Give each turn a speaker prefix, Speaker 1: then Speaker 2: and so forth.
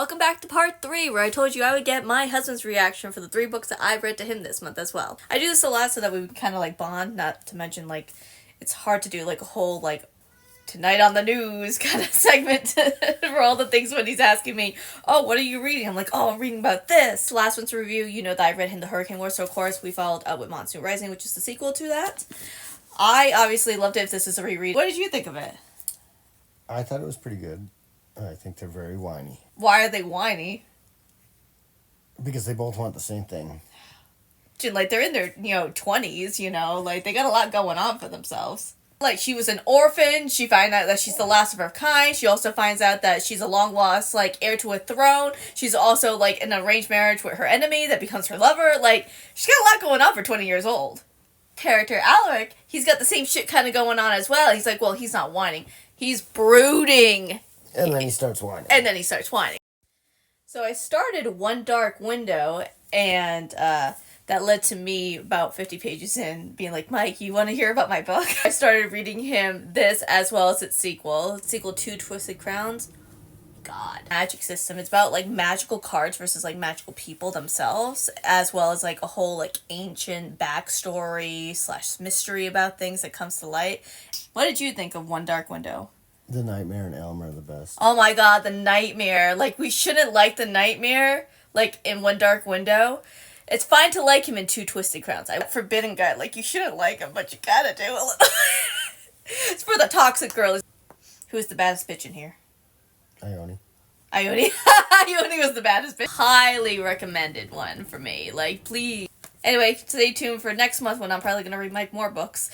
Speaker 1: Welcome back to part 3, where I told you I would get my husband's reaction for the 3 books that I've read to him this month as well. I do this a lot so that we kind of bond, not to mention it's hard to do a whole tonight on the news kind of segment for all the things when he's asking me, oh, what are you reading? I'm like, oh, I'm reading about this. Last one to review, you know that I read him The Hurricane War, so of course we followed up with Monsoon Rising, which is the sequel to that. I obviously loved it if this is a reread. What did you think of it?
Speaker 2: I thought it was pretty good. I think they're very whiny.
Speaker 1: Why are they whiny?
Speaker 2: Because they both want the same thing.
Speaker 1: They're in their, 20s, they got a lot going on for themselves. She was an orphan, she finds out that she's the last of her kind, she also finds out that she's a long-lost, heir to a throne, she's also, in an arranged marriage with her enemy that becomes her lover, she's got a lot going on for 20 years old. Character Alaric, he's got the same shit kind of going on as well. He's well, he's not whining, he's brooding.
Speaker 2: And then he starts whining.
Speaker 1: So I started One Dark Window, and that led to me about 50 pages in being like, Mike, you want to hear about my book? I started reading him this as well as its sequel. Sequel 2, Twisted Crowns. God. Magic system. It's about magical cards versus magical people themselves, as well as a whole ancient backstory / mystery about things that comes to light. What did you think of One Dark Window?
Speaker 2: The Nightmare and Elmer are the best.
Speaker 1: Oh my god, the Nightmare. We shouldn't like the Nightmare, in One Dark Window. It's fine to like him in Two Twisted Crowns. Forbidden Guy, you shouldn't like him, but you gotta do a little. It's for the toxic girl. Who's the baddest bitch in here?
Speaker 2: Ione.
Speaker 1: Ione was the baddest bitch. Highly recommended one for me. Please. Anyway, stay tuned for next month when I'm probably gonna read more books.